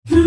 Kita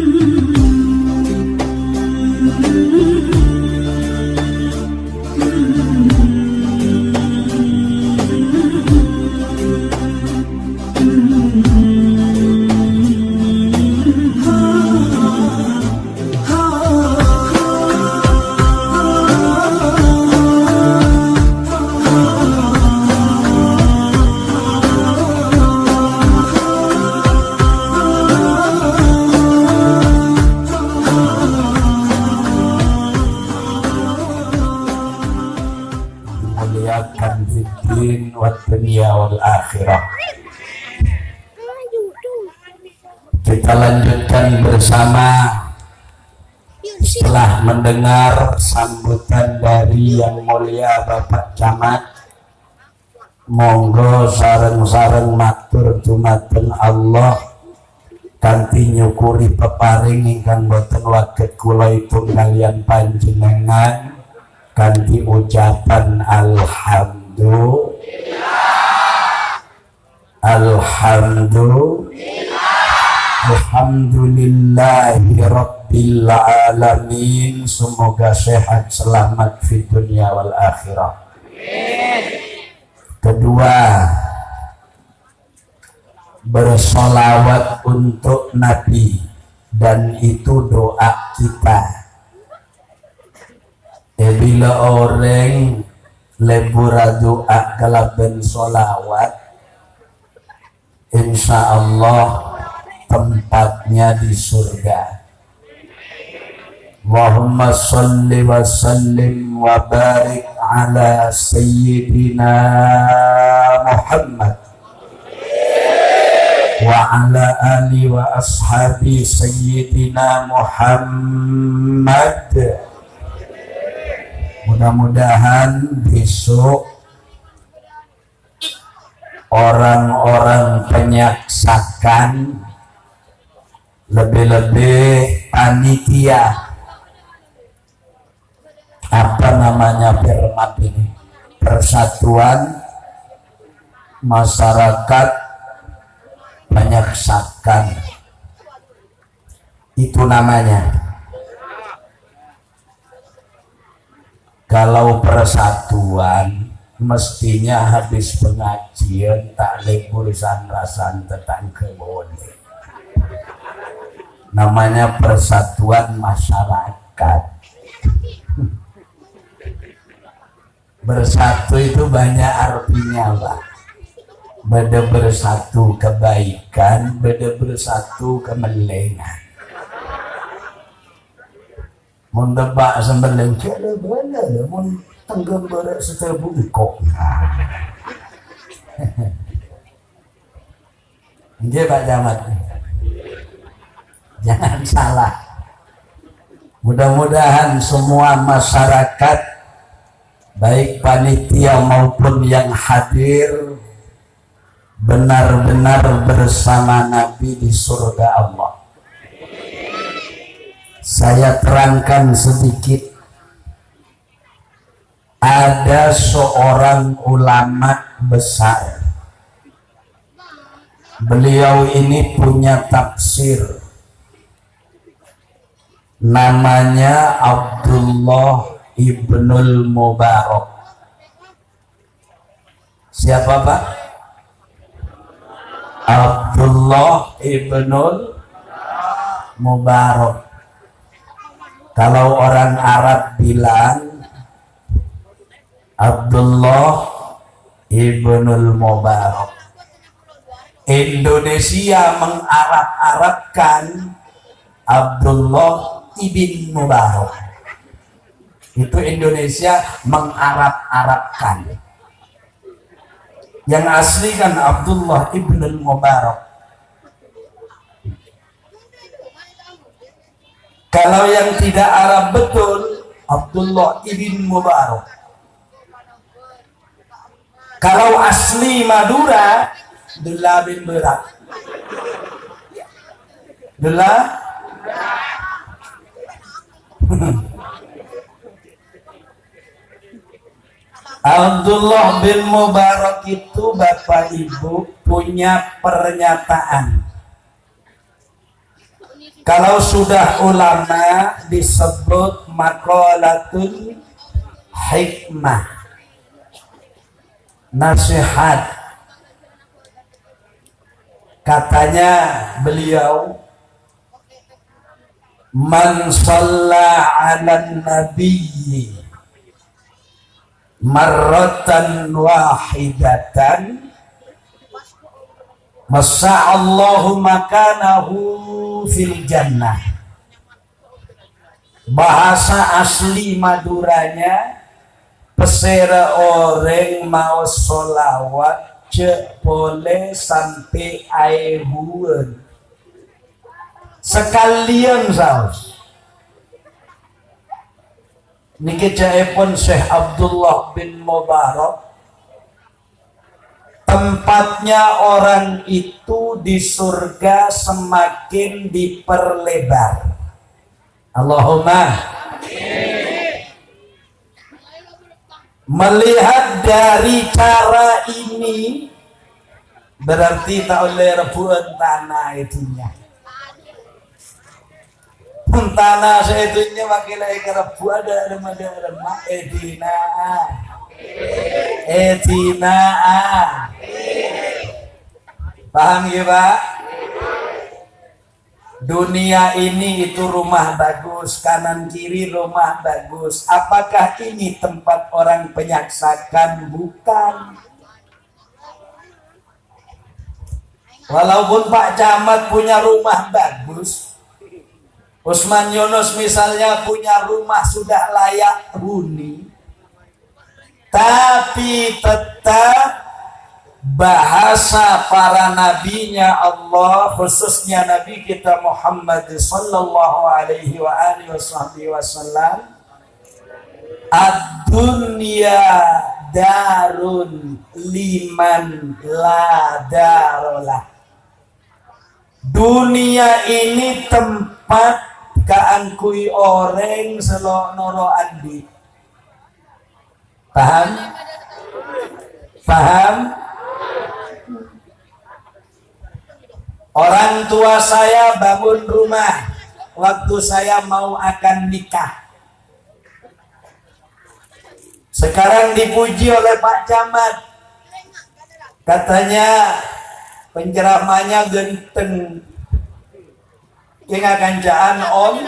lanjutkan bersama setelah mendengar sambutan dari Yang Mulia Bapak Camat. Monggo sareng-sareng matur dumateng Allah kanthi nyukuri peparing ingkang boten waget kula ipun kaliyan panjenengan kanthi ucapan Alhamdulillahi Rabbil Alamin. Semoga sehat selamat di dunia wal akhirah. Kedua, bersolawat untuk Nabi, dan itu doa kita. Bila orang lebura doa kalaben solawat, insya Allah tempatnya di surga. Allahumma salli wa sallim wa barik ala sayyidina Muhammad wa ala ali wa ashabi sayyidina Muhammad. Mudah-mudahan besok orang-orang penyaksakan, lebih-lebih panitia apa namanya permat ini, Persatuan Masyarakat Penyaksakan, itu namanya. Kalau persatuan mestinya habis pengajian tak libur sanrasan tetang kebone. Namanya Persatuan Masyarakat. Bersatu itu banyak artinya, Pak. Beda bersatu kebaikan, beda bersatu kemelengan. Mun debak sembeleng kada bala mun tenggem berak setebungkok. Nggih Pak Camat. Jangan salah. Mudah-mudahan semua masyarakat, baik panitia maupun yang hadir, benar-benar bersama Nabi di surga Allah. Saya terangkan sedikit. Ada seorang ulama besar. Beliau ini punya tafsir. Namanya Abdullah Ibnul Mubarak. Siapa Pak? Abdullah Ibnul Mubarak. Kalau orang Arab bilang Abdullah Ibnul Mubarak. Indonesia mengarab-arabkan Abdullah Ibn Mubarak. Itu Indonesia mengarab-arabkan. Yang asli kan Abdullah Ibnul Mubarak. Kalau yang tidak Arab betul, Abdullah Ibn Mubarak. Kalau asli Madura, Abdullah bin Berak. Abdullah Abdullah bin Mubarak itu Bapak Ibu punya pernyataan. Kalau sudah ulama disebut maqalatul hikmah, nasihat. Katanya beliau, man shalla 'alan nabiyyi marratan wahidatan masa'allahu makanahu fil jannah. Bahasa asli Maduranya, pesera orang mau solawat cek boleh sampai aibuan sekalian saus. Niki jaipun Syekh Abdullah bin Mubarak, tempatnya orang itu di surga semakin diperlebar. Allahumma melihat dari cara ini berarti tak oleh rebuan tanah itunya. Tanah seitunya makilah kerebu ada remah Etina. Paham ya Pak? Dunia ini itu rumah bagus, kanan kiri rumah bagus. Apakah ini tempat orang penyaksakan? Bukan. Walaupun Pak Camat punya rumah bagus, Usman Yunus misalnya punya rumah sudah layak huni, tapi tetap bahasa para nabinya Allah, khususnya Nabi kita Muhammad sallallahu alaihi wa alihi wasallam, ad-dunya darun liman la darolah. Dunia ini tempat kaangkui orang selok noro andi. Paham? Paham? Orang tua saya bangun rumah waktu saya mau akan nikah. Sekarang dipuji oleh Pak Camat. Katanya penceramahnya genteng. Yang kancaan om.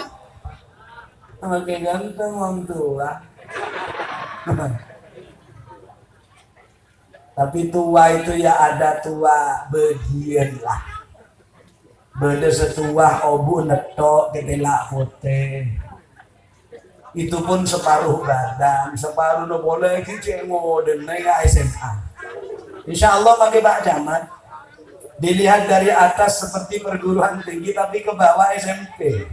Oke ganteng om tua. Tapi tua itu ya ada tua bagian lah. Beda setua obu netok ketelak putih. Itu pun separuh badan, separuh no boleh kicengo dan naik SMA. Insya Allah pakai Pak Camat. Dilihat dari atas seperti perguruan tinggi, tapi ke bawah SMP.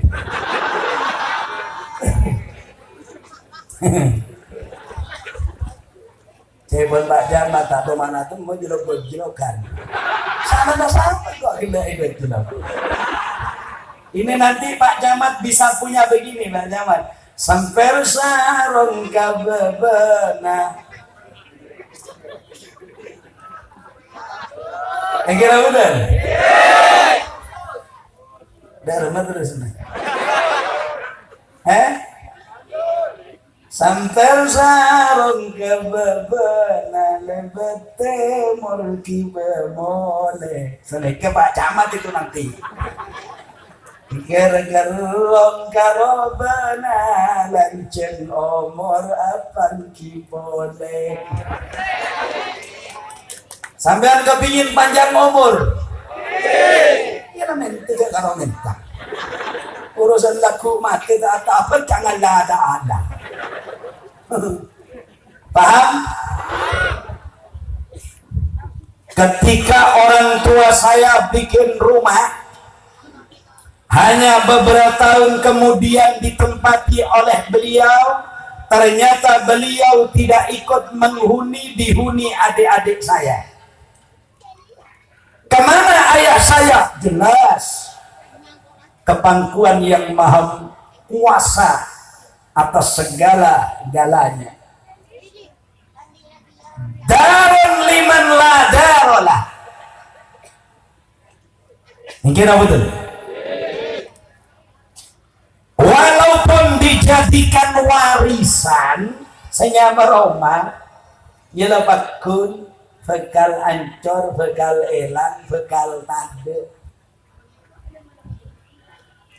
Cebon Pak Camat atau mana tuh mau jerok-jerokan. Sama kok itu. Ini nanti Pak Camat bisa punya begini Pak Camat. Samper sarong kabebena. Kira udah? Udah rumah terus nih. Samper sarong kabebena lebete morki bemole. Seleke Pak Camat itu nanti. Ger-gerong karobana lancen omor apan kipole. Sampean kepingin panjang umur? Iya nanti gak karo minta. Urusan laku mati tak apa jangan ada. Paham? Ketika orang tua saya bikin rumah, hanya beberapa tahun kemudian ditempati oleh beliau, ternyata beliau tidak ikut dihuni adik-adik saya. Kemana ayah saya? Jelas kepangkuan yang maha kuasa atas segala-galanya. Darun liman la darolah. Mungkin apa betul? dijadikan warisan senyama Roma ya bakun bekal ancor, bekal elang, bekal tande.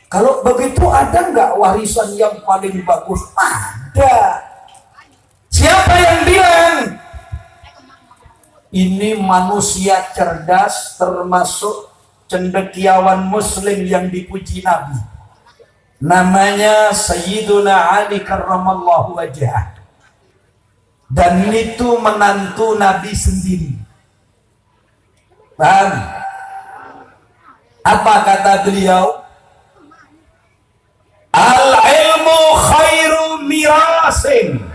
Kalau begitu ada nggak warisan yang paling bagus? Ada. Siapa yang bilang? Ini manusia cerdas, termasuk cendekiawan muslim yang dipuji Nabi. Namanya Sayyiduna Ali karramallahu wajhah. Dan itu menantu Nabi sendiri. Paham? Apa kata beliau? Al-ilmu khairu mirasin.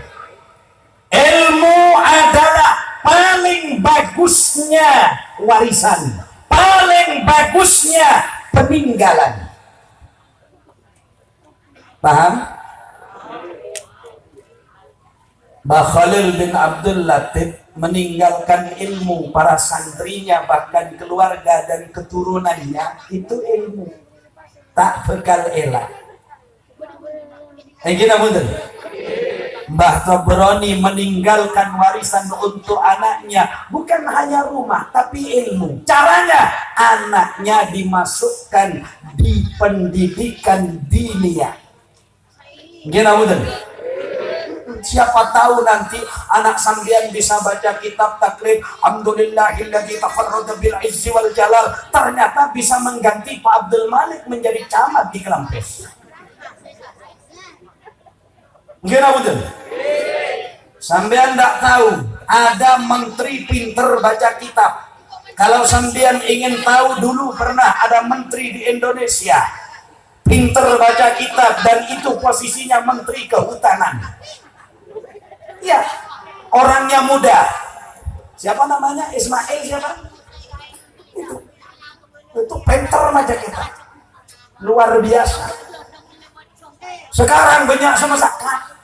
Ilmu adalah paling bagusnya warisan, paling bagusnya peninggalan. Paham? Mbah Khalil bin Abdul Latif meninggalkan ilmu para santrinya, bahkan keluarga dan keturunannya itu ilmu, tak bekal elang. Gini betul. Mbah Tabrani meninggalkan warisan untuk anaknya, bukan hanya rumah tapi ilmu. Caranya anaknya dimasukkan di pendidikan diniyah. Gini betul. Siapa tahu nanti anak sambian bisa baca kitab taklid Alhamdulillahilladzi tafarrada bil izzi wal jalal, ternyata bisa mengganti Pak Abdul Malik menjadi camat di Kelampes. Gimana betul? Sambian tidak tahu ada menteri pinter baca kitab. Kalau sambian ingin tahu, dulu pernah ada menteri di Indonesia pinter baca kitab dan itu posisinya menteri kehutanan. Ya, orangnya muda. Siapa namanya? Ismail siapa? Itu pinter baca kitab. Luar biasa. Sekarang banyak sama zakat.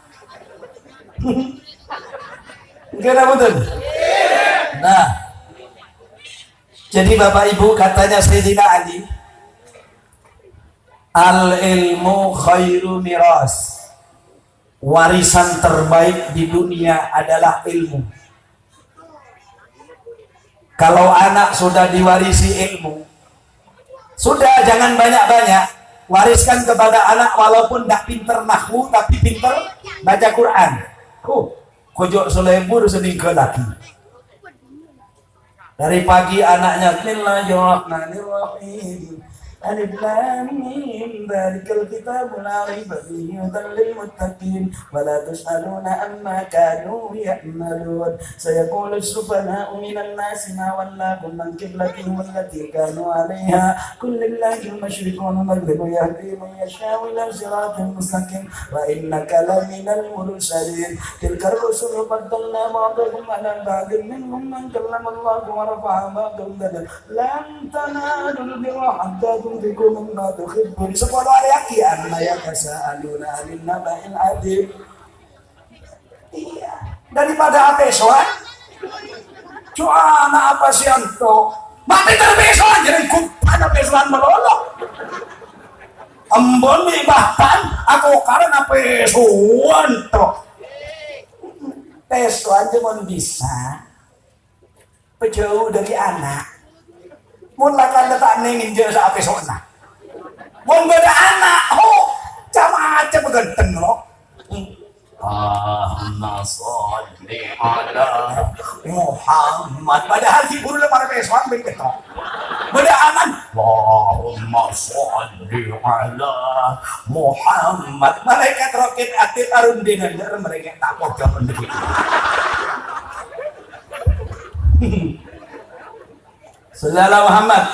Gimana betul? Nah, jadi Bapak Ibu, katanya Sayyidina Ali, al ilmu khairu miras. Warisan terbaik di dunia adalah ilmu. Kalau anak sudah diwarisi ilmu, sudah jangan banyak-banyak, wariskan kepada anak walaupun tidak pinter nahwu tapi pinter baca Quran. Kojok selebur seninggal lagi. Dari pagi anaknya Bismillahirrahmanirrahim. Alif lam mim dzalikal kitabul la raiba fihi hudan lil muttaqin wa la tus'aluna amma kanu ya'malun. Sayaqulu as-sufaha'u minan nasi ma wallahum an qiblatihim allati kanu 'alayha qul lillahi al-masyriqu wal maghribu yahdi man yasha'u ila siratin mustaqim wa innaka laminal mursalin. Tilka ar-rusulu faddalna ba'dahum 'ala ba'din minhum man kallama Allah wa rafa'a ba'dahum darajaat lan tanalul birra hatta sepuluh ayat ya kasa'aluna alin naba'il adim. Iya, daripada apesoan cuana apa sih anto mati terbesoan jadi kupan apesoan melolok embon bahkan aku karena apesoan toh pesoan cuma bisa jauh dari anak. Mun lakan letak nengin je sa apesona. Mun beda anak, macam ganteng lo. Allahumma sholli ala Muhammad. Padahal si guru lemar pesoan ben ketok. Beda anak, Allahumma sholli ala Muhammad. Malaikat roket atit arundinan mereka tak pojok ndek. Saudara Muhammad,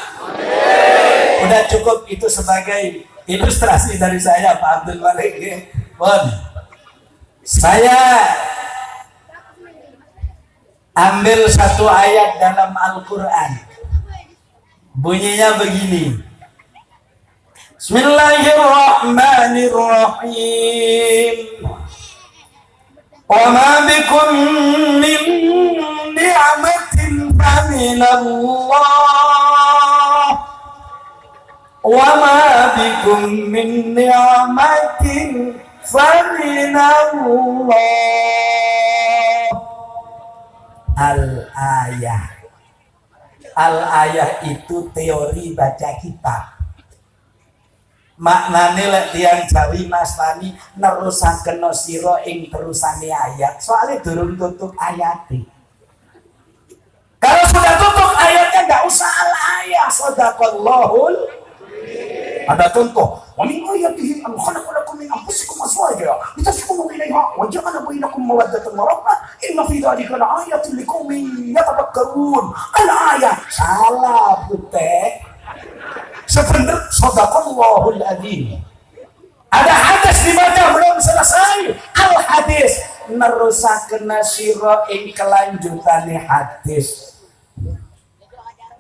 udah cukup itu sebagai ilustrasi dari saya Pak Abdul Malik. Bon, saya ambil satu ayat dalam Al-Quran, bunyinya begini. Bismillahirrahmanirrahim. Wa ma bikum min ni'matin famin Allah wa ma bikum min ni'matin faminallah. Al-ayah. Al-ayah itu teori baca kitab. Maknane lek tiyang Jawi Mas Tani nerusaken sira ing terusane ayat. Soalnya durung tutup ayat. Kalau sudah tutup ayatnya nggak usah al-ayah. Shadaqallahul. Ada contoh. Wa min ayatihi an khalaqa lakum min anfusikum azwaja litaskunu ilaiha wa ja'ala bainakum mawaddatan wa rahmah inna fi dzalika laayatin liqaumin yatafakkarun. Al-ayah salah butek. Sebenarnya shadaqallahul adzim. Ada hadis dibaca belum selesai. Al-hadis nerusaken sira ing kelanjutane hadis.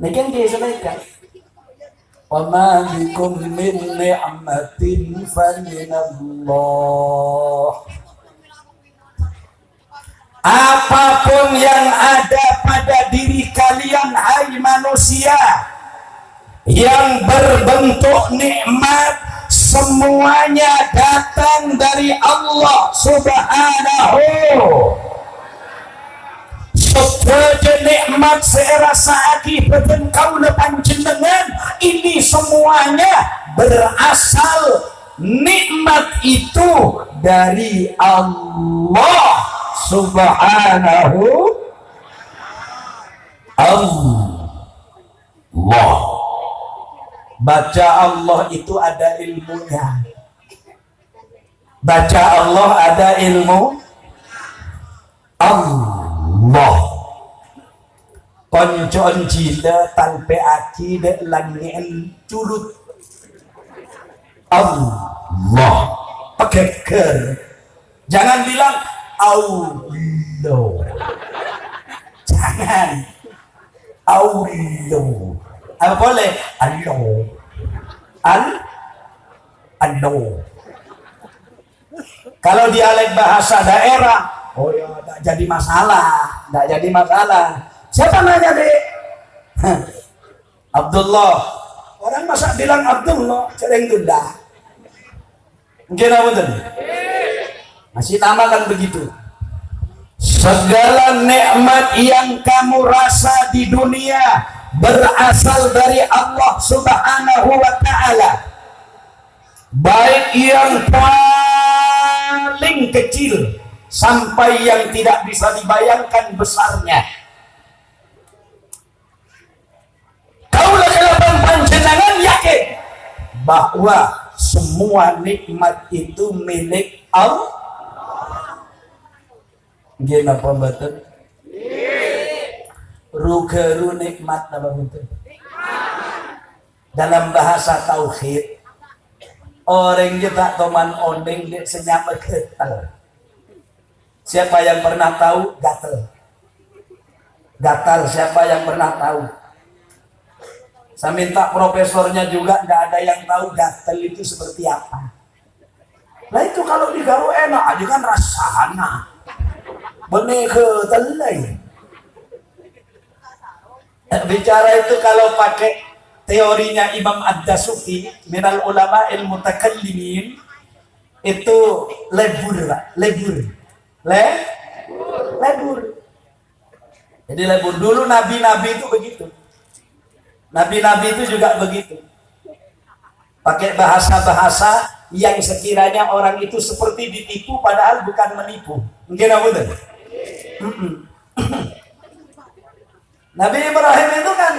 Niki nggih sampaikan. Wa ma bikum min ni'matin faminallah. Apapun yang ada pada diri kalian hai manusia yang berbentuk nikmat, semuanya datang dari Allah Subhanahu. Sebagai nikmat serasa akibatkan kau panjenengan, ini semuanya berasal, nikmat itu dari Allah Subhanahu. Allah. Baca Allah itu ada ilmunya. Baca Allah ada ilmu Allah. Koncon jila tanpa akidah langit curut Allah pakai ker. Jangan bilang Allah. Jangan Allah. Apa boleh? Allah. Allah. Kalau dialek bahasa daerah, oh ya, tidak jadi masalah, tidak jadi masalah. Siapa nanya deh? Abdullah. Orang masa bilang Abdullah, sering tunda. Mungkin apa betul? Masih tambahkan begitu. Segala nikmat yang kamu rasa di dunia berasal dari Allah Subhanahu wa Ta'ala. Baik yang paling kecil sampai yang tidak bisa dibayangkan besarnya. Kaulah kelapan panjenengan yakin bahwa semua nikmat itu milik Allah. Gimana pembetul? Rugeru nikmat apa betul? Dalam bahasa tauhid, orang kita toman ondeng dia senyap gatel. Siapa yang pernah tahu gatel? Gatal siapa yang pernah tahu? Saya minta profesornya juga, nggak ada yang tahu gatel itu seperti apa. Nah itu kalau digaru enak aja kan rasana. Benih ke telai. Bicara itu kalau pakai teorinya Imam Ad-Dasuki minal ulama ilmu mutakallimin itu lebur, Pak. Lebur. Jadi lebur dulu nabi-nabi itu begitu. Nabi-nabi itu juga begitu. Pakai bahasa-bahasa yang sekiranya orang itu seperti ditipu padahal bukan menipu. Mungkin apa betul? Nabi Ibrahim itu kan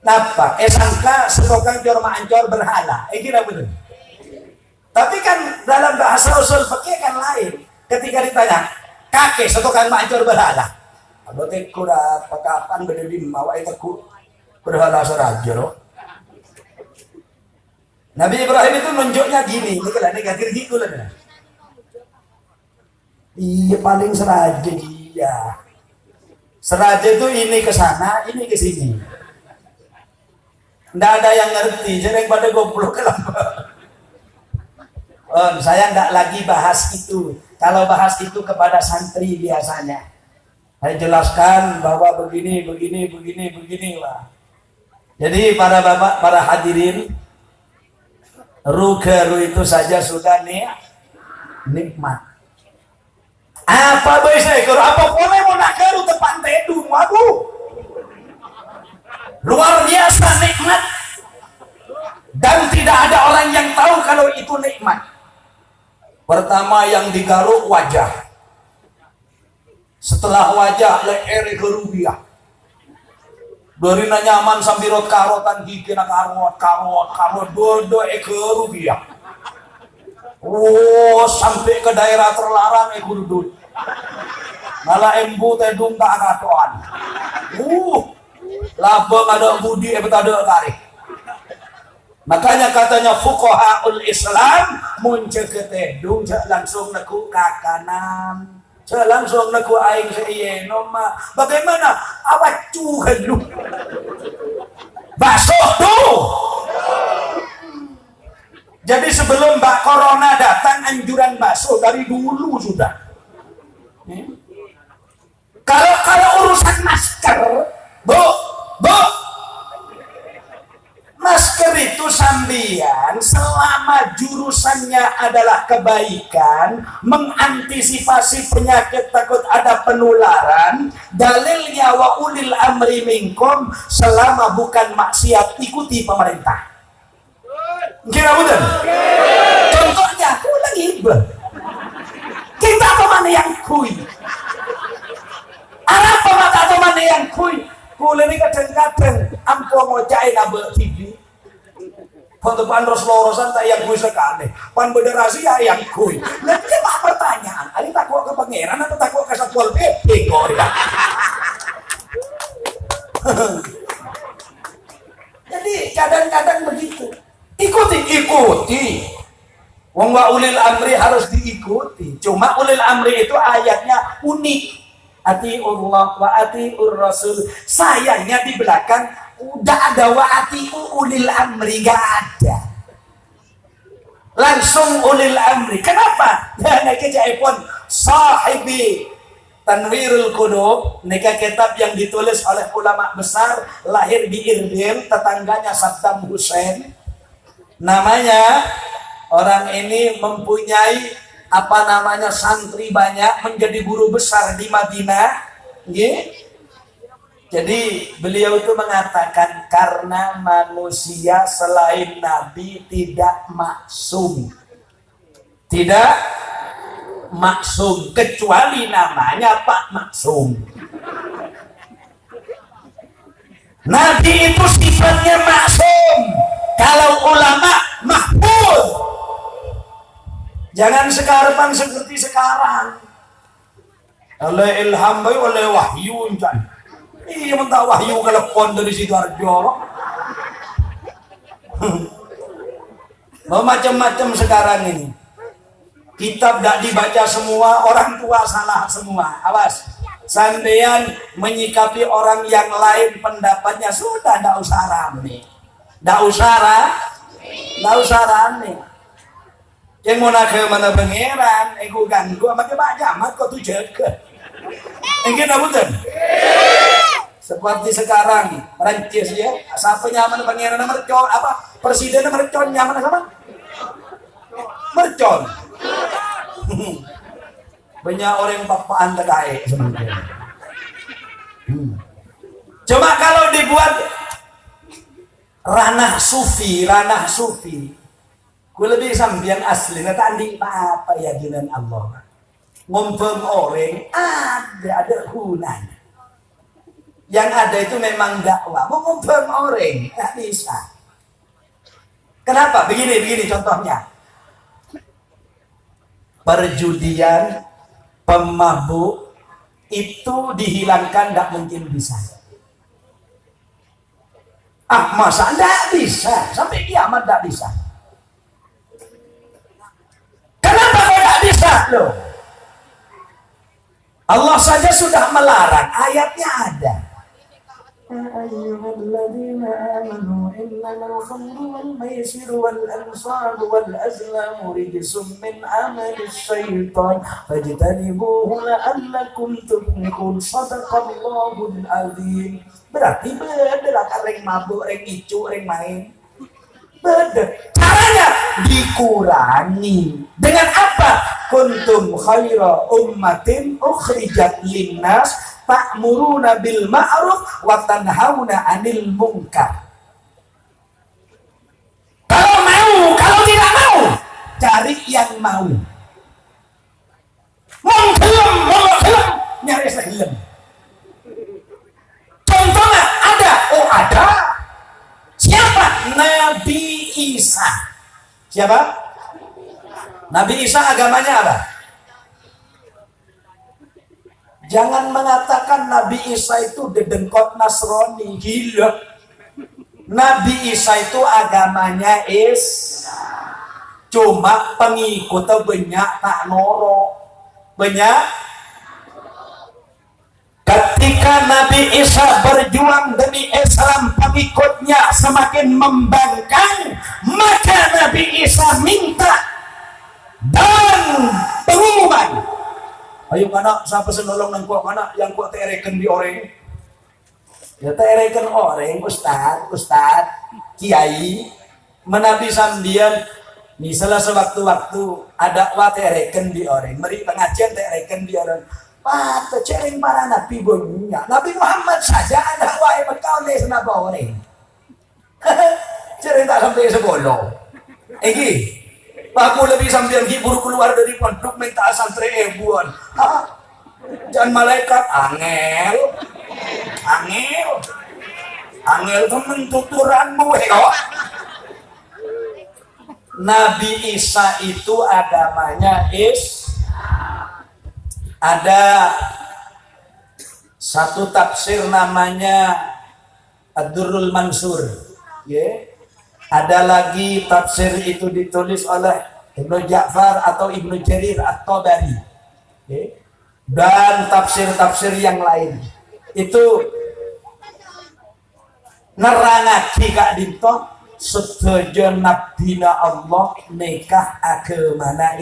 napa? Sangka setokang cor maancor berhala. Kira betul. Tapi kan dalam bahasa usul fikih kan lain. Ketika ditanya, kakek setokang maancor berhala. Berarti kurang pekapan berdiri mawa itu berhala seraja loh. Nabi Ibrahim itu nunjuknya gini, ini kan negatif gitu lah. Iya paling seraja dia. Seraja itu ini ke sana, ini ke sini. Nggak ada yang ngerti, jadi yang pada goblok kenapa? Saya nggak lagi bahas itu. Kalau bahas itu kepada santri biasanya. Saya jelaskan bahwa begini, Pak. Jadi para bapak, para hadirin, Rugeru itu saja sudah nikmat. Apa bisa ikut? Apa boleh mau nakaru tepan tedung? Waduh, luar biasa nikmat. Dan tidak ada orang yang tahu kalau itu nikmat. Pertama yang digaruk wajah. Setelah wajah leher kerugian. Dari nyaman sambil karotan gigi na karot dodo kerugian. Oh, sampai ke daerah terlarang gurudul. Malah embu tedung tak agatoan. Labeng ada budi ada kari. Makanya katanya fuqahaul Islam muncul ke tedung langsung neku ke kanan. Langsung neku aing seieno mah. Bagaimana? Awak cuhan lu. Bakso tuh. Jadi sebelum Mbak Corona datang anjuran bakso dari dulu sudah. Kalau urusan masker, Bu, masker itu sambian selama jurusannya adalah kebaikan, mengantisipasi penyakit takut ada penularan, dalilnya wa ulil amri minkum, selama bukan maksiat ikuti pemerintah. Kira betul? Contohnya, aku lagi kita apa mana yang kui? Apa mata apa mana yang kui? Kulen ini kadang-kadang ampo ngocain abe TV. Pentepan Rasulullah tak yang kui sekali. Pan federasi ya yang kui. Nanti apa pertanyaan? Ada takut ke pangeran atau takut ke Satpol PP? Jadi kadang-kadang begitu. Ikuti. Wong wa ulil amri harus diikuti. Cuma ulil amri itu ayatnya unik. Atiullah wa atiur rasul. Sayangnya di belakang udah ada wa atiu ulil amri, gak ada. Langsung ulil amri. Kenapa? Ya niki jaipun sahibi Tanwirul Qulub, niki kitab yang ditulis oleh ulama besar, lahir di Irbil, tetangganya Saddam Hussein. Namanya orang ini mempunyai santri banyak, menjadi guru besar di Madinah. Jadi beliau itu mengatakan karena manusia selain Nabi tidak maksum. Tidak maksum kecuali namanya Pak Maksum. Nabi itu sifatnya maksum. Kalau ulama mahfuz. Jangan sekarang seperti sekarang. Oleh ilham baik, oleh wahyu kan. Iya mentah wahyu kalau pon dari Sidoarjo. Macam-macam sekarang ini. Kitab tidak dibaca semua, orang tua salah semua. Awas. Sampeyan menyikapi orang yang lain pendapatnya sudah tidak usah rame. Tidak usah rame. Yang mau nak ke mana pangeran, aku ganggu, makai baca mat kau tu jaga. Engkau dah betul. Seperti sekarang Perancis ya, siapa nyaman pangeran mercon, apa presiden mercon nyaman sama? Mercon. Banyak orang papaan terkait sebenarnya. Cuma kalau dibuat ranah sufi, gue lebih sambian asli, tadi apa ya dengan Allah. Ngumpul orang ada gunanya. Yang ada itu memang dakwah. Ngumpul orang nggak bisa. Kenapa? Begini contohnya. Perjudian, pemabuk itu dihilangkan tidak mungkin bisa. Masa tidak bisa? Sampai kiamat tidak bisa. Kenapa kau tidak bisa loh? Allah saja sudah melarang, ayatnya ada. Ayyuhalladzina amanu innamal khamru wal maisiru wal ansabu wal azlamu rijsum min amalis syaitan fajtanibuhu la'allakum tuflihun. Shadaqallahul azim. Berarti beda lah reng mabuk, reng icu, reng main. Beda. Caranya kurangi. Dengan apa? Kuntum khaira ummatin ukhrijat linnas ta'muruna bil ma'ruf wa tanhauna 'anil munkar. Kalau mau, kalau tidak mau, cari yang mau. Mau film, nyari film. Contohnya ada, ada. Siapa? Nabi Isa. Siapa? Nabi Isa agamanya apa? Jangan mengatakan Nabi Isa itu dedengkot Nasrani, gila. Nabi Isa itu agamanya cuma pengikutnya banyak tak noro. Banyak. Ketika Nabi Isa berjuang demi Islam, pengikutnya semakin membangkang, maka Nabi Isa minta dan pengumuman. Ayo kana siapa senolong nang kuat kana yang kuat tereken di orang. Ya tereken orang ustad, kiai menabi sambian. Misalnya sewaktu-waktu ada watereken di orang, meri pengajian tereken di orang. Wah, tercering para nabi bunyinya. Nabi Muhammad saja ada wae bekal les napa orang. Cerita sampai sebolo. Egi, aku lebih sambil hibur keluar dari pondok minta santri ebuan. Jangan malaikat angel temen tuturanmu kok. Nabi Isa itu agamanya ada satu tafsir namanya Ad-Durrul Mansur, Ada lagi tafsir itu ditulis oleh Ibnu Ja'far atau Ibnu Jarir At-Tabari, dan tafsir-tafsir yang lain. Itu nerangake Kak Dinto setuju nabina Allah nikah agamana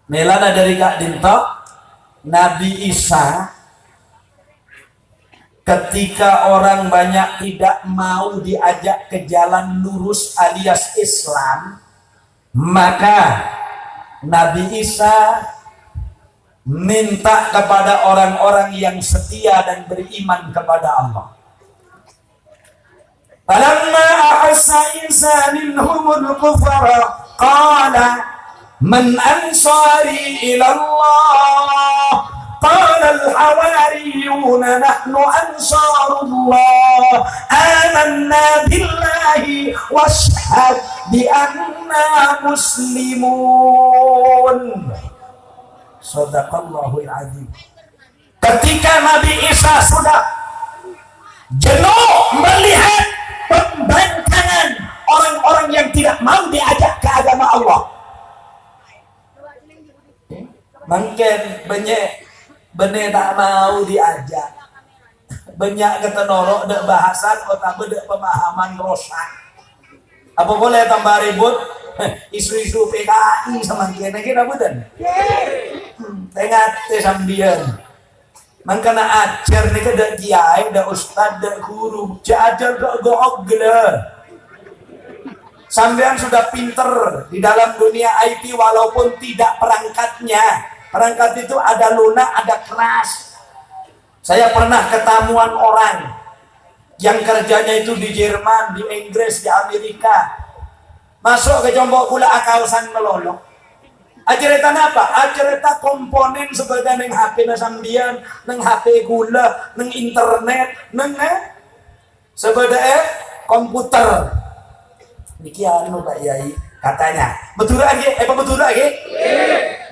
melana dari Kak Dinto. Nabi Isa ketika orang banyak tidak mau diajak ke jalan lurus alias Islam, maka Nabi Isa minta kepada orang-orang yang setia dan beriman kepada Allah. Falamma ahassa Isa minhumul kufra qala man ansari ila Allah qala al-hawariyuna nahnu ansarullah amanna billahi washhad bi anna muslimun. Shadaqallahul azim. Ketika Nabi Isa sudah jenuh melihat pembangkangan orang-orang yang tidak mau diajak ke agama Allah, mungkin banyak tak mau diajak, banyak ketenorok dek bahasan atau dek pemahaman rosak. Apa boleh tambah ribut isu-isu PKI sama kena bukan? Tengah sambian. Mangkana ajar nih ada kiai, ada ustad, ada guru, ajar gak googler. Sampean sudah pinter di dalam dunia IT walaupun tidak perangkatnya. Perangkat itu ada lunak, ada keras. Saya pernah ketamuan orang yang kerjanya itu di Jerman, di Inggris, di Amerika. Masuk ke jombok gula akausan melolong. Ajaretan apa? Ajareta komponen sebagai neng HP na sambian, neng HP gula, neng internet, neng sebagai komputer. Nikian lo Pak Yai katanya. Betul lagi? Betul lagi?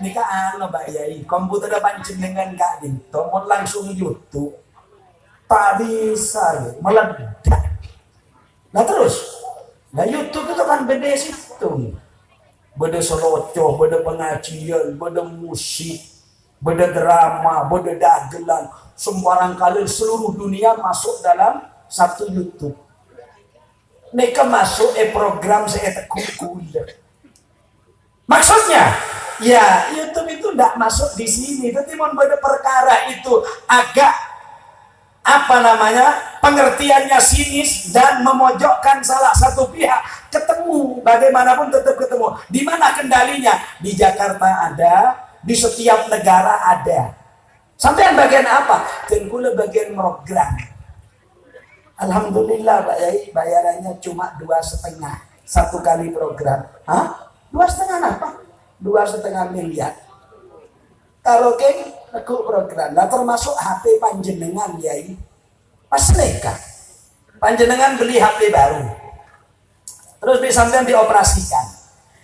Nikaan lo Pak Yai. Komputer ada pancing dengan Kak Dinto, mau langsung YouTube. Tak bisa, meledak. Nah terus, nah YouTube itu kan beda situ. Beda selocoh, beda pengajian, beda musik, beda drama, beda dagelan. Sembarang kali seluruh dunia masuk dalam satu YouTube. Mereka masuk program saya tekukul. Maksudnya, ya YouTube itu tidak masuk di sini. Tapi mau beda perkara itu agak pengertiannya sinis dan memojokkan salah satu pihak. Ketemu bagaimanapun tetap ketemu. Di mana kendalinya? Di Jakarta ada, di setiap negara ada. Sampai bagian apa? Tengkula bagian program. Alhamdulillah Pak Yai, bayarannya cuma 2,5 satu kali program. Hah? 2,5 apa? 2,5 miliar. Kalau keng aku program, lah termasuk HP panjenengan Yai. Pas nikah, panjenengan beli HP baru, terus disampean dioperasikan.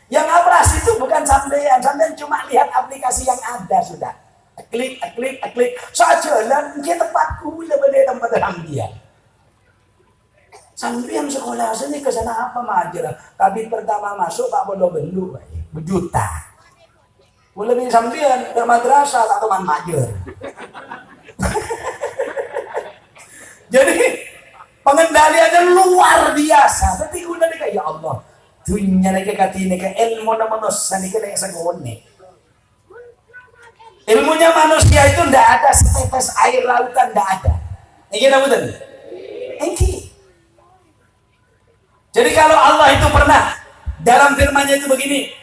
Yang operasi itu bukan sampean cuma lihat aplikasi yang ada sudah. Klik, saat jalan dia tepat kula pada tempat dia. Sampean sekolah sini ke sana apa majalah? Tapi pertama masuk Pak Bodo Bendu, berjuta. Lebih sampean ke madrasah atau man majer. Jadi pengendaliannya luar biasa. Tapi guna nih kayak ya Allah. Dunia nih kayak katine kayak ilmu na manusia nih kayak segone. Ilmunya manusia itu ndak ada setetes air lautan, ndak ada. Ini apa betul? Ini. Jadi kalau Allah itu pernah dalam firman-Nya itu begini,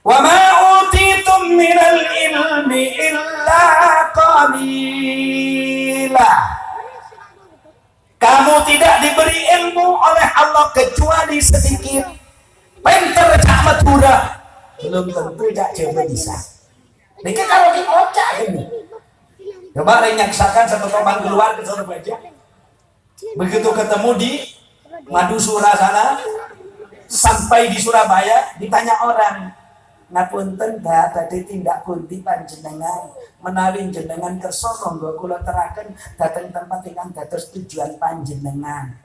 wa ma utitum minal ilmi illa qalila. Kamu tidak diberi ilmu oleh Allah kecuali sedikit. Pinter cak Madura belum tentu cak coba bisa. Ini kalau kita ocak ini. Coba renyaksakan satu teman keluar ke Surabaya. Begitu ketemu di Madusura sana, sampai di Surabaya ditanya orang, ngapunten Mbak, tadi tindak pundi panjenengan menawi jenengan kersa monggo kula teraken dhateng tempat ingkang dados tujuan panjenengan.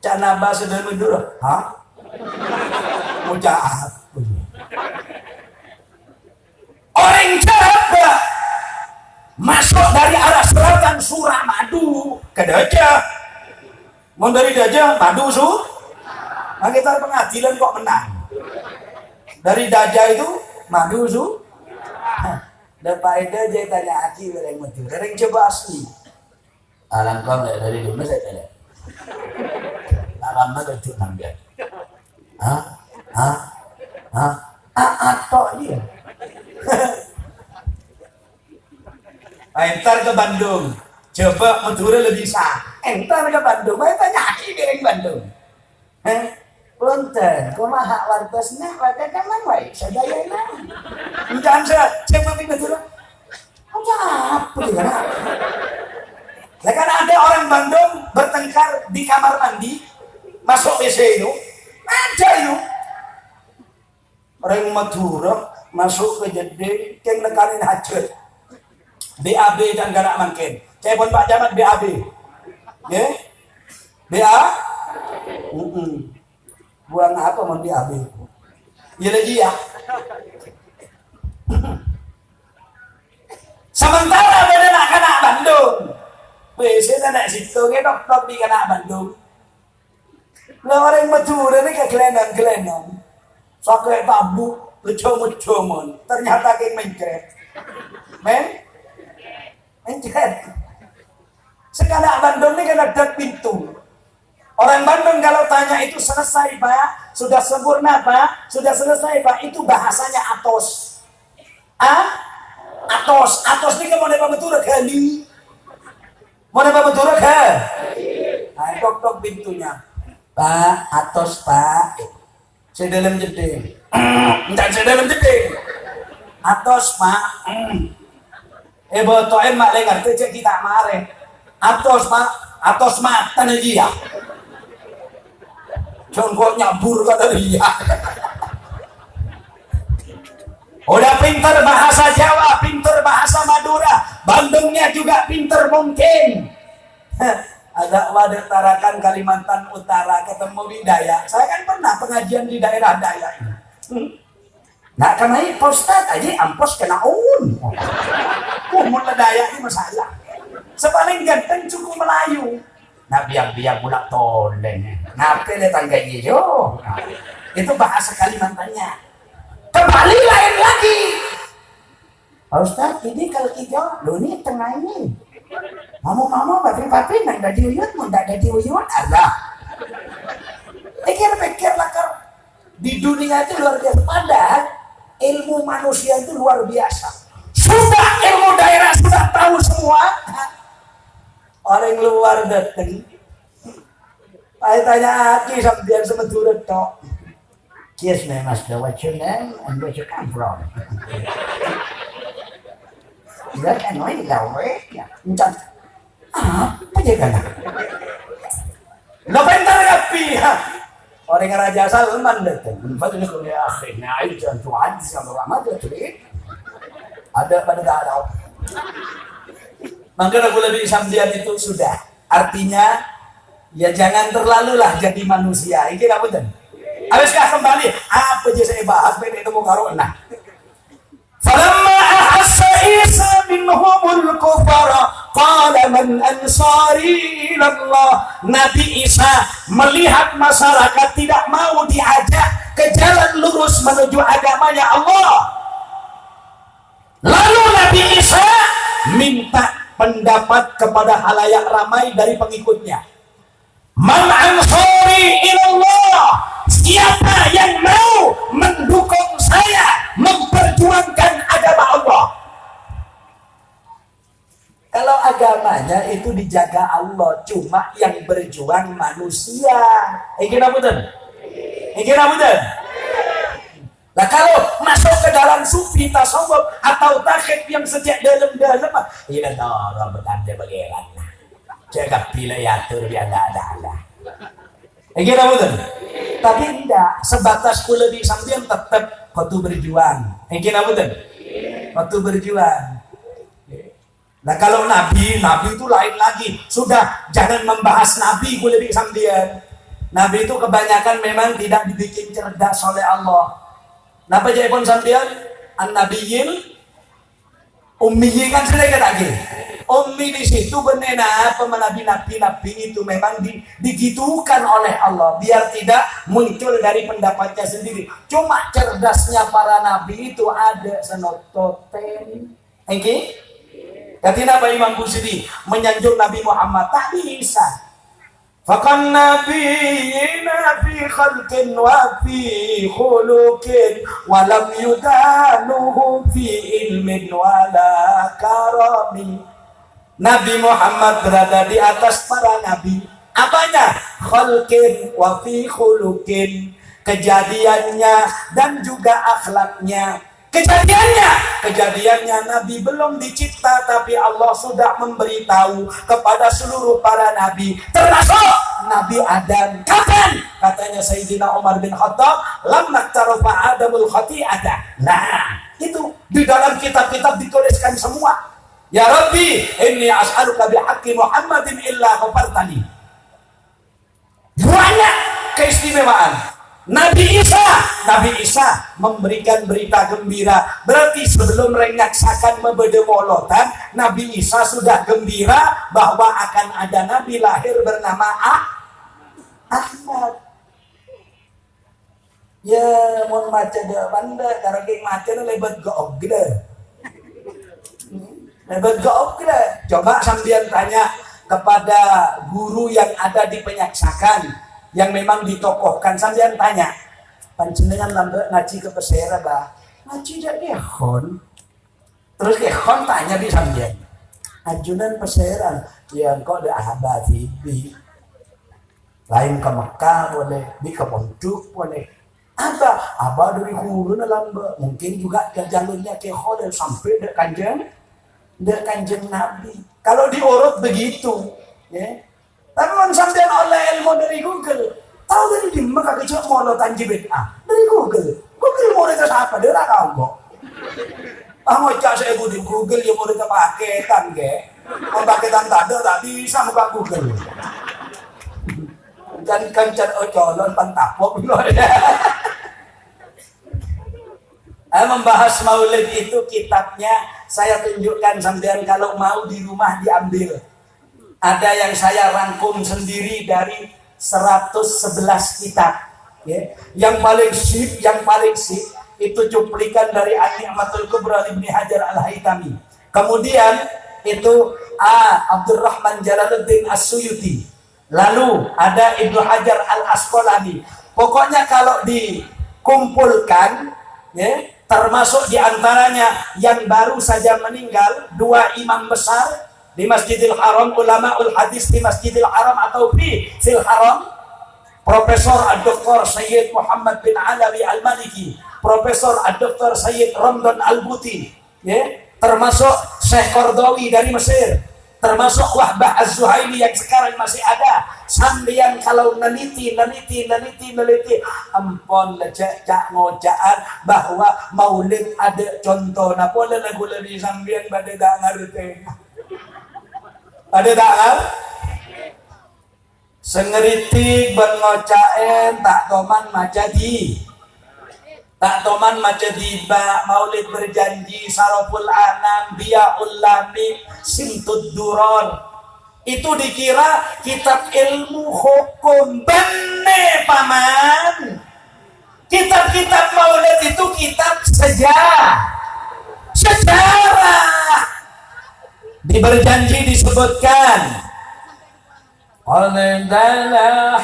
Cak nambah sedaya mundur. Hah? Mujaab. Orang Jawa masuk dari arah selatan Suramadu ke Dajah. Mau dari Dajah Madu nah kita pengadilan kok menang. Dari Dajah itu Madu dan Pak Eda jadi tanya aki orang Madu. Orang coba asli. Alam kau dari dulu saya tanya. Alam mana tuh nambah? Atau dia. Entar ke Bandung, coba Madura lebih sah. Entar ke Bandung, saya tanya aki orang Bandung. Punten, kumaha wartosna warga kaman wae sadayana. Encan sa, coba di Madura. Apa dia? Lah kan ada orang Bandung bertengkar di kamar mandi, masuk WC itu, ada itu. Orang Madura masuk ke jeding, keng nekanin hajat. BAB dan garak mangkin. Saya pun Pak Jamat BAB. Ya? BA? Buang apa mau BAB? Ya lagi ya. Sementara beda nak kena Bandung. Biasanya nak situ ke dokter di kena Bandung. Lah orang Madura ni ke kelenan. Sakit tabu, lecomon. Ternyata kayak mencret. Mencret. Sekarang Bandung ini kan ada pintu. Orang Bandung kalau tanya itu selesai Pak, sudah sempurna Pak, sudah selesai Pak, itu bahasanya atos. Atos ini kan mau dapat betul kali. Mau dapat betul kan? Nah, tok pintunya. Pak, atos Pak. Saya dalam jeding. Enggak saya dalam jeding. Atos Pak. Botoin mak lengar cek kita mare. Atos Pak, atos mata nih dia. Jongkok nyabur kata dia. Udah pinter bahasa Jawa, pinter bahasa Madura, Bandungnya juga pinter mungkin. Agak wadah tarakan Kalimantan Utara ketemu di Dayak. Saya kan pernah pengajian di daerah Dayak. Nah karena ini Pak Ustadz aja ampos kena umur Dayak ini masalah. Sepaling ganteng cukup Melayu. Nah biar budak toleng. Ngapain dia tangga hijau? Itu bahasa Kalimantannya. Kembali lain lagi. Pak Ustadz ini kalau hijau, lo ini tengah ini. Mama papi nak ada diuyut, mau tak ada diuyut, Allah. Pikir lah kau. di dunia itu luar biasa. Padahal ilmu manusia itu luar biasa. Sudah ilmu daerah sudah tahu semua. Orang luar datang. Saya tanya Aki sambil semeduret tok. Yes, my master, what's your name and where you come from? Dia kan main gawe, encan. Apa dia kan? Lo bentar kapi. Orang Raja Salman datang. Fadli ya akhi, naik jangan tuan sama ramad tu. Ada pada ada. Maka aku lebih sambian itu sudah. Artinya ya jangan terlalu lah jadi manusia. Ini apa dan? Habiskah kembali apa je saya bahas beda itu mukarona. Falamma ahassa Isa minhumul kufara qala man ansari ilallah. Nabi Isa melihat masyarakat tidak mau diajak ke jalan lurus menuju agamanya Allah. Lalu Nabi Isa minta pendapat kepada halayak ramai dari pengikutnya. Man ansari ilallah. Siapa yang mau mendukung saya memperjuangkan agama Allah? Kalau agamanya itu dijaga Allah, cuma yang berjuang manusia. Kira betul? Kira betul? Nah kalau masuk ke dalam sufi tasawuf atau takhid yang sejak dalam-dalam, ini orang bertanda bagaimana? Jaga pilih atur biar tidak ada. Kira betul? Tapi tidak, sebatas kula di sambian tetap waktu berjuang. Kira betul? Waktu berjuang. Nah kalau Nabi itu lain lagi. Sudah, jangan membahas Nabi kula di sambian. Nabi itu kebanyakan memang tidak dibikin cerdas oleh Allah. Napa jadi pun sambian? An-Nabiyil Ummiyi kan sudah kata lagi. Ummi di situ benar nabi-nabi itu memang digitukan oleh Allah biar tidak muncul dari pendapatnya sendiri. Cuma cerdasnya para nabi itu ada senototen. Katina Pak Imam Busiri menyanjung Nabi Muhammad tak bisa. Fakan nabiyina fi khalqin wa fi khuluqin wa lam yudanuhu fi ilmin wala karami. Nabi Muhammad berada di atas para nabi. Apanya? Khalqin wa fi khuluqin. Kejadiannya dan juga akhlaknya. Kejadiannya Nabi belum dicipta, tapi Allah sudah memberitahu kepada seluruh para nabi, termasuk Nabi Adam. Kapan? Katanya Sayyidina Umar bin Khattab, lamma tarofa Adamul khati'ata. Nah, itu di dalam kitab-kitab dituliskan semua. Ya Rabbi, inni as'aluka bihaqqi Muhammadin illa ghafartani. Banyak keistimewaan. Nabi Isa memberikan berita gembira. Berarti sebelum renyaksakan membedemolotan, Nabi Isa sudah gembira bahwa akan ada Nabi lahir bernama Ahmad. Ya, mohon maca dah banda karena geng maca lebat goog dah. Lebat goog dah. Coba sambil tanya kepada guru yang ada di Penyaksakan yang memang ditokohkan, sampean tanya panjenengan lambe ngaji ke pesera bah ngaji dak kehon terus kehon tanya di sampean ajunan pesera ya kok ada ahbab tibi lain ke Mekah boleh di ke Pondok boleh apa dari hulu lambe mungkin juga jalurnya kehon dan sampai dek kanjeng Nabi kalau diurut begitu ya. Tapi kan sampean oleh ilmu dari Google. Tahu dari di Mekah kecil mau tanjibet dari Google. Google mau itu apa? Dia tak tahu kok. Mau cak saya di Google dia mau itu paketan ke. Mau paketan tak ada tak bisa buka Google. Dan kancan ocolon pantapok loh. Membahas maulid itu kitabnya saya tunjukkan sampean kalau mau di rumah diambil. Ada yang saya rangkum sendiri dari 111 kitab ya. Yang paling sip itu cuplikan dari An-Ni'matul Kubra Ibnu Hajar Al-Haytami. Kemudian itu Abdurrahman Jalaluddin As-Suyuti. Lalu ada Ibnu Hajar Al-Asqalani. Pokoknya kalau di kumpulkan, ya, termasuk diantaranya yang baru saja meninggal, 2 imam besar di Masjidil Haram, ulamaul hadis di Masjidil Haram atau fil Haram, Profesor Dr. Sayyid Muhammad bin Alawi Al-Maliki, Profesor Dr. Sayyid Ramdan Al-Buti, ya, termasuk Syekh Qardawi dari Mesir, termasuk Wahbah Az-Zuhaili yang sekarang masih ada. Sambian kalau neliti ampun lecek cak ngocaan bahwa maulid ada contoh na pola lagu lebih sambian pada tak ngerti ada tak ngerti sengeritik ben ngocaen tak toman maca diba maulid berjanji saraful anam biaul lamim simtud duron. Itu dikira kitab ilmu hukum. Bener paman, kitab maulid itu kitab sejarah. Di berjanji disebutkan Alhamdulillah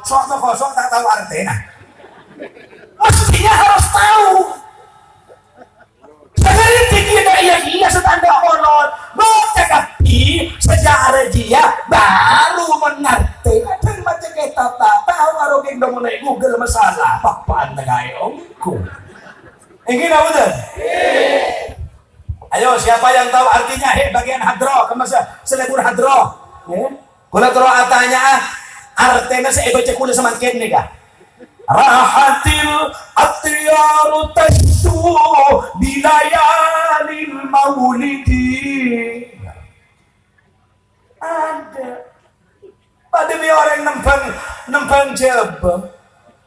sok kosong tak tahu artinya. Mestinya harus tahu. Sebenarnya tidak iya setanda kolot. Tapi sejarah dia baru mengerti. Kadang macam kita tak tahu kalau kita mulai Google masalah apaan negayongku. Ingin apa betul? Ayo siapa yang tahu artinya bagian hadro kemasa selebur hadro. Kalau terus atanya artinya saya baca kuliah semakin nih kah? Rahatil atyaru tasdu bilayalil maulidi. Ada pada orang nempang jaba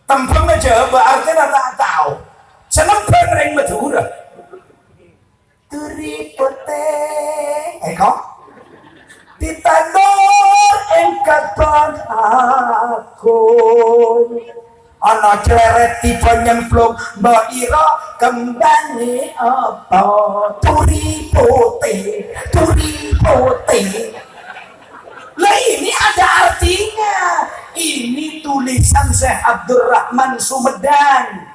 tempangnya jaba artinya tak tahu senempang ring madura turi putih kok ditandur engkatan aku ana ceret tipe nyemplung mbak ira kembali apa turi putih lah ini ada artinya. Ini tulisan Syekh Abdurrahman Sumedang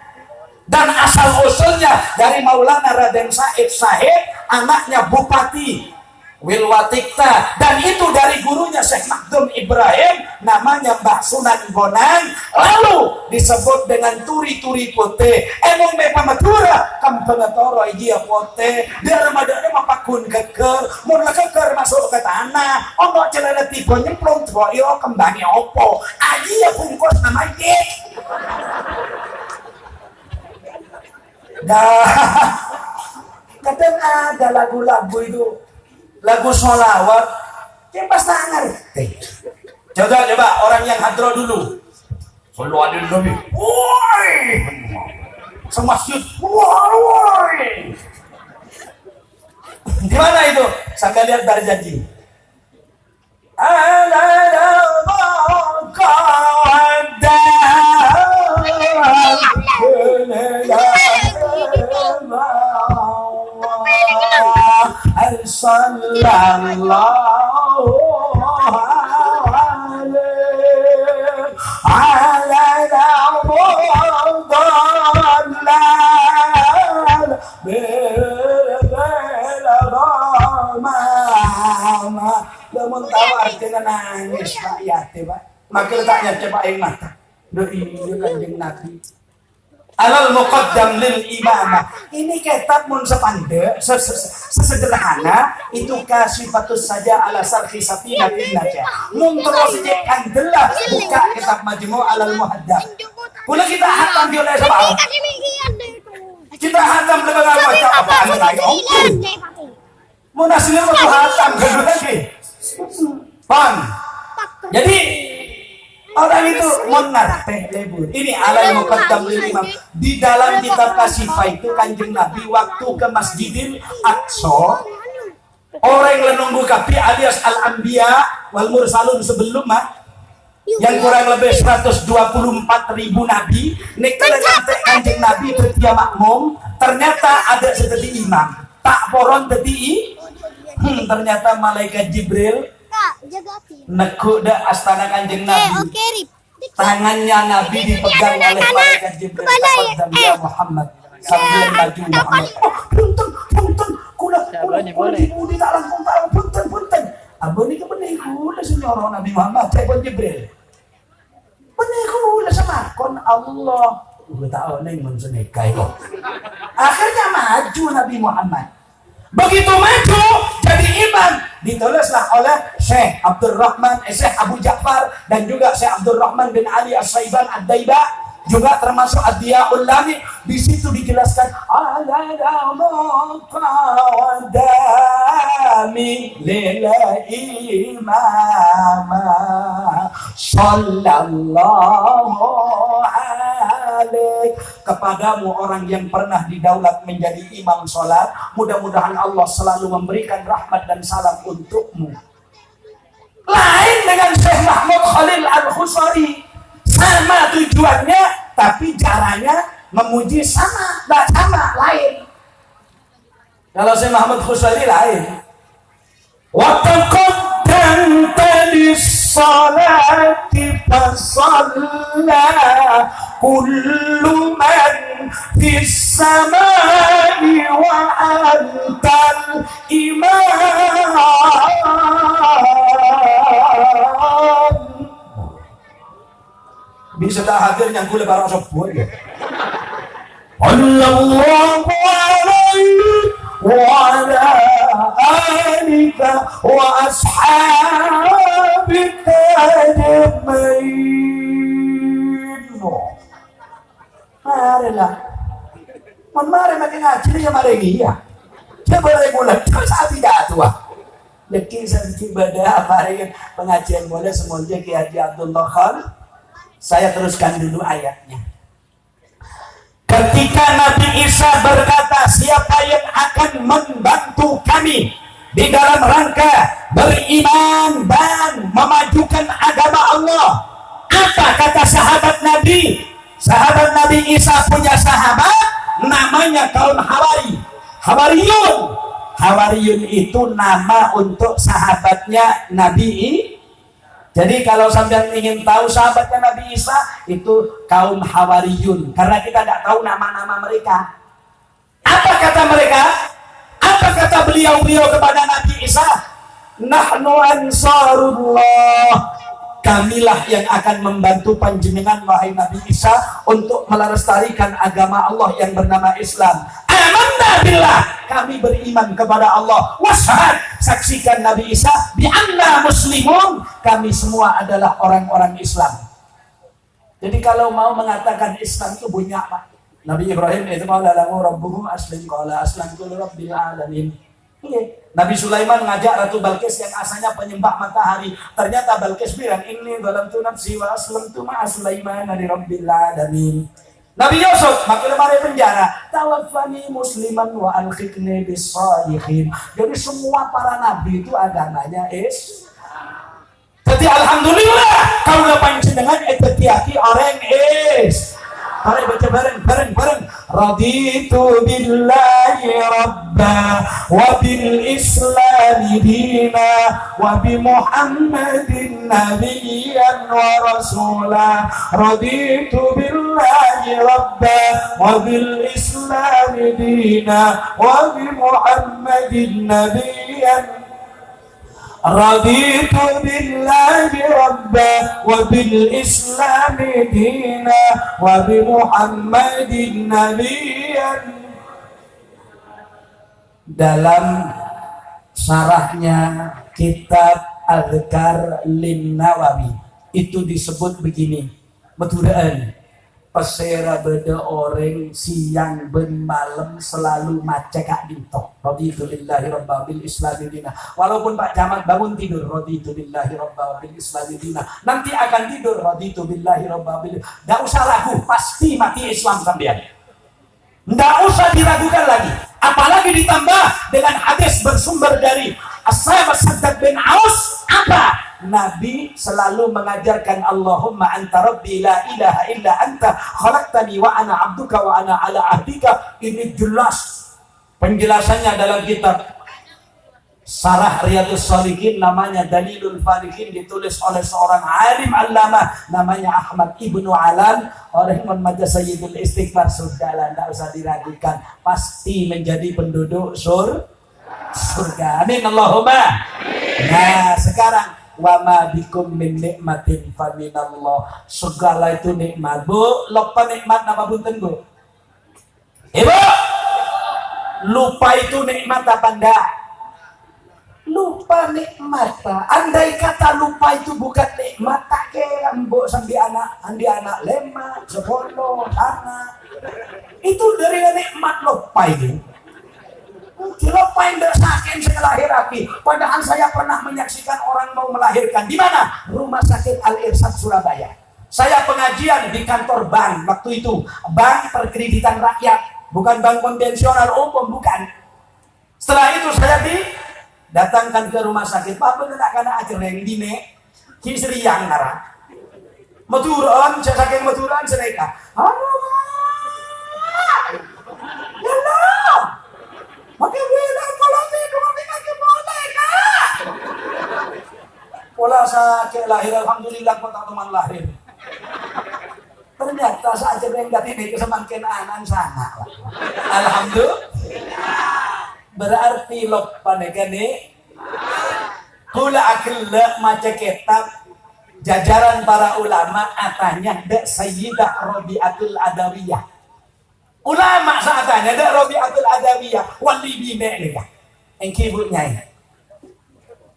dan asal usulnya dari Maulana Raden Said Sahid, anaknya Bupati Wilwatikta, dan itu dari gurunya Syekh Makdum Ibrahim, namanya Mbah Sunan Bonang, lalu disebut dengan turi-turi putih. Emang mepa Madura kampengatoro dia putih dia ramadanya mapakun keker mun keker masuk ke tanah ono celana tipe nyemplung twoyo kembangnya opo aji ya bungkus namanya kadang ada lagu-lagu itu lagu sholawat dia pasti ngerti. Coba orang yang hadro dulu selalu ada nabi woi semasjid woi di mana itu sampai lihat dari janji Lamun tahu artinya nangis rakyat Pak. Maka letaknya coba air mata. Doi kanjeng Nabi. Alal muqaddam lil imamah. Ini kitab mun sepandek sesederhana itu kasifatus saja ala sarhi safinatin najah. Mun terus kandelah buka kitab Majmu' alal muhaddab. Kula kita hatam di oleh sebab. Kita hatam lembaga baca apa ayo. Mun asli mau hatam lagi. Pan. Jadi orang itu mengerti lebur. Ini alal muqaddam lil imam. Di dalam kitab Kasifah itu kanjeng Nabi waktu ke Masjidil Aqsa, orang yang nunggu kapi alias al-anbiya wal mursalun sebelum yang kurang lebih 124.000 nabi nekala sampai kanjeng nabi bertia makmum ternyata ada seperti imam tak poron teti ternyata malaikat Jibril nekuk dah astana kanjeng nabi tangannya nabi dipegang oleh malaikat Jibril dan ya Muhammad sambil maju Muhammad punten kula di dalam punten abang ni kebenih kula senyorong Nabi Muhammad telepon Jibril benih kula sama kon Allah gue tahu neng mensenekai kok akhirnya maju Nabi Muhammad begitu maju jadi imam ditulislah oleh Syekh Syekh Abu Ja'far dan juga Syekh Abdurrahman bin Ali As-Saiban Ad-Daiba juga termasuk Ad-Diya'ul Lami. Di situ dijelaskan ala qadami lil imam sallallahu alaihi kepadamu orang yang pernah didaulat menjadi imam salat, mudah-mudahan Allah selalu memberikan rahmat dan salam untukmu. Lain dengan Syekh Mahmud Khalil Al-Khusari, sama tujuannya tapi caranya memuji sama lain. Kalau Syekh Mahmud Khusari lain wa taqaddamta lis-salati fasalla kullu man fis samai wa antal imam. Bisa dah hadir yang kula barang sepuh ya. Allahu alaihi wa ala alika wa ashabika ajmain. Marilah. Mari makin ngaji ya mari iya. Coba boleh mulai terus tidak tua. Leki sedikit beda apa pengajian boleh semuanya Ki Haji Abdullah Khan. Saya teruskan dulu ayatnya. Ketika Nabi Isa berkata, siapa yang akan membantu kami di dalam rangka beriman dan memajukan agama Allah? Apa kata sahabat Nabi? Sahabat Nabi Isa punya sahabat namanya kaum Hawariyun. Hawariyun itu nama untuk sahabatnya Nabi. Jadi kalau sampean ingin tahu sahabatnya Nabi Isa itu kaum Hawariyun, karena kita tidak tahu nama-nama mereka. Apa kata mereka? Apa kata beliau kepada Nabi Isa? Nahnu ansarullah. Kamilah yang akan membantu panjenengan wahai Nabi Isa untuk melestarikan agama Allah yang bernama Islam. Amanna billah, kami beriman kepada Allah. Washhad, saksikan Nabi Isa bi anna muslimun, kami semua adalah orang-orang Islam. Jadi kalau mau mengatakan Islam itu bunyi apa? Nabi Ibrahim itu qala lahu rabbuhu aslim, qala aslamtu lirabbil alamin. Nabi Sulaiman ngajak Ratu Balkis yang asalnya penyembah matahari, ternyata Balkis bilang inni zalamtu nafsi wa aslamtu ma'a Sulaiman lirabbil alamin. Nabi Yusuf makin lemari penjara, tawaffani musliman wa alhiqni bis-shalihin. Jadi semua para nabi itu agamanya Jadi alhamdulillah kau ngapain dengan etetiaki orang Mari baca bareng. Raditu billahi rabba wa bil islami dina wa bi Muhammadin nabiyyan wa rasula. Raditu billahi rabba wa bil islami dina wa bi Muhammadin nabiyyan. Raditu billahi rabba wa bil islami dina wa bi Muhammadin nabiyyan. Dalam syarahnya kitab Al-Dhikr Lin Nawawi itu disebut begini, Meduraan pesera beda orang siang ben malam selalu macekak dintok. Raditu lillahi rabba bil islami dina. Walaupun Pak Camat bangun tidur raditu lillahi rabba bil islami dina, nanti akan tidur raditu billahi rabba bil. Enggak usah ragu, pasti mati Islam sampean. Enggak usah diragukan lagi. Apalagi ditambah dengan hadis bersumber dari As-Sayyid Saddad bin Aus, apa? Nabi selalu mengajarkan Allahumma anta rabbi la ilaha illa anta khalaqtani wa ana abduka wa ana ala ahdika. Ini jelas penjelasannya dalam kitab Sarah Riyadhus Shalihin, namanya Dalilul Falihin, ditulis oleh seorang alim allamah namanya Ahmad Ibnu Alan. Orang memanjat Sayyidul Istighfar, sudahlah, tidak usah diragukan, pasti menjadi penduduk surga. Amin Allahumma. Nah sekarang, wa ma bikum min nikmatin fa minallah. Segala itu nikmat. Bu, lupa nikmat apa punten Bu? Ibu, lupa itu nikmat apa enggak? Lupa nikmat. Andai kata lupa itu bukan nikmat, tak kira mbok sambil anak lema, sepuluh anak. Itu dari nikmat lupa itu. Lupa yang sakit saya lahir lagi. Padahal saya pernah menyaksikan orang mau melahirkan. Di mana? Rumah sakit Al-Irsyad Surabaya. Saya pengajian di kantor bank waktu itu. Bank Perkreditan Rakyat. Bukan bank konvensional umum, bukan. Setelah itu saya datangkan ke rumah sakit. Apa tidak kena acereng dine kisri yang ngarang meturan saking meturan sereka makin bilang kalau tidur makin boleh kak pola sakit lahir alhamdulillah kota teman lahir ternyata saat acereng dat ini kesemakin anan sana alhamdulillah. Berarti lupa negani kula akillah maca kitab jajaran para ulama atanya dek Sayyidah Rabi'atul Adawiyah. Ulama saatnya dek Rabi'atul Adawiyah wali bine nih engki bu nyai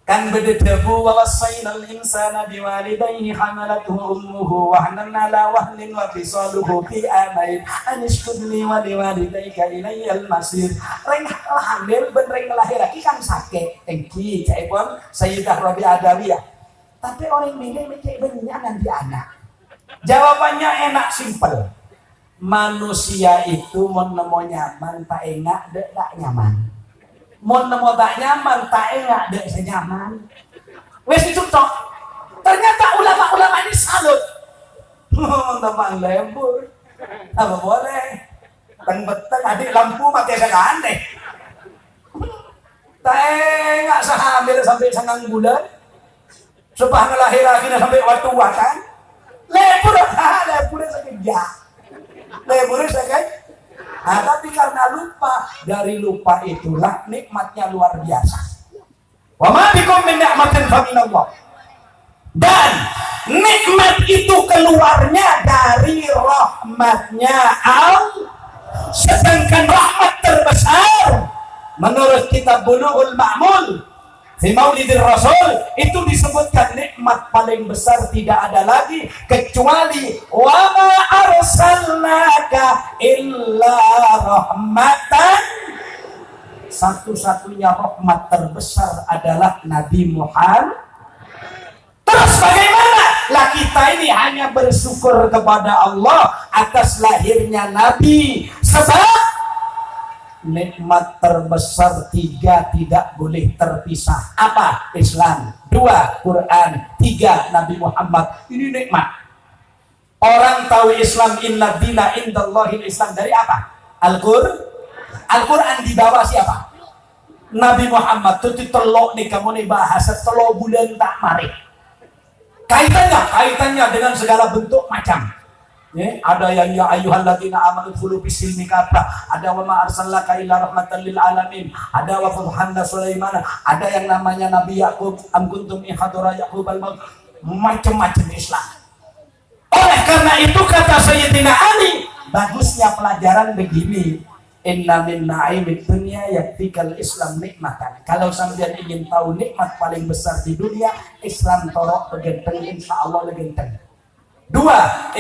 kan bedebu wa wasainal insana biwalidayhi hamalathu ummuhu wahnan ala wahnin wa fisaluhu fi amain anishkurni wa liwalidayka ilayyal masir. Reng hamil ben reng lahir lagi kan sakit engki caipun Sayyidah Rabi'ah Adawiyah. Tapi orang ini mikir benyanya nanti anak. Jawabannya enak, simpel. Manusia itu mau nemu nyaman tak enak dek tak nyaman. Mau nemu tak nyaman, tak enak, dek senyaman. Wes itu toh. Ternyata ulama-ulama ini salut. Teman lembur. Apa boleh? Teng-beteng adik lampu pakai sengan deh. Tak enak sehamil sampai sengang bulan. Supaya ngelahir lagi sampai waktu kan. Lembur sekejap. Lembur sekejap. Nah, tapi karena lupa, dari lupa itulah nikmatnya luar biasa. Wa ma bikum min ni'matin fa minallah. Dan nikmat itu keluarnya dari rahmatnya Allah. Sedangkan rahmat terbesar menurut kitab Bulughul Ma'mul di Maulidir Rasul itu disebutkan nikmat paling besar tidak ada lagi kecuali wa ma arsalnaka illa rahmatan. Satu-satunya rahmat terbesar adalah Nabi Muhammad. Terus bagaimana? Lah kita ini hanya bersyukur kepada Allah atas lahirnya Nabi. Sebab nikmat terbesar tiga tidak boleh terpisah. Apa? Islam. 2, Quran. 3, Nabi Muhammad. Ini nikmat. Orang tahu Islam, inna dina indallahil Islam, dari apa? Al-Quran dibawa siapa? Nabi Muhammad. Itu telok nih kamu nih bahasa telok bulan tak mari. Kaitannya dengan segala bentuk macam. Ya, ada yang ya ayyuhalladzina amanu khulu bisilmi kata, ada wa ma arsalnaka illa rahmatan lil alamin, ada wa fuhanna Sulaiman, ada yang namanya Nabi Yakub, am kuntum ihadara Yakub al-maut, macam-macam Islam. Oleh karena itu kata Sayyidina Ali, bagusnya pelajaran begini, inna min na'imid dunya yakfikal Islam nikmatan. Kalau sampean ingin tahu nikmat paling besar di dunia, Islam torok begenteng, insyaallah legenteng. 2,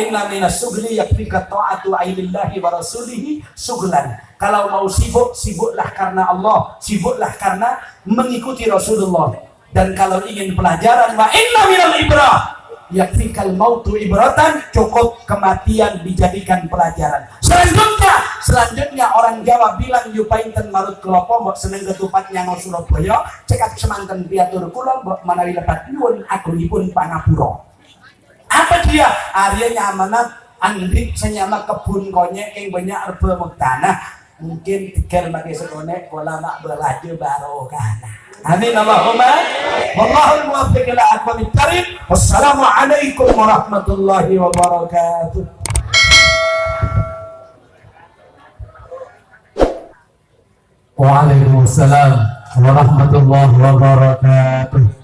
inna minas sugli yakfika ta'atu ailillahi wa rasulihi suglan. Kalau mau sibuk, sibuklah karena Allah, sibuklah karena mengikuti Rasulullah. Dan kalau ingin pelajaran, wa inna minal ibrah, yakfikal mautu ibratan, cukup kematian dijadikan pelajaran. Selanjutnya orang Jawa bilang yupainten marut kelopo mbok seneng ketupat nyang Surabaya, cekap semanten piatur kula mbok manawi lepat nyuwun agungipun pangapura. Apa dia? Arya amanat andrik senyama kebun konyek yang banyak erba tanah, mungkin tiga pakai sekone kola mak berlaju barokah. Amin Allahumma. Wallahul muwaffiq ila aqwamit thariq. Wassalamualaikum warahmatullahi wabarakatuh. Waalaikumsalam warahmatullahi wabarakatuh.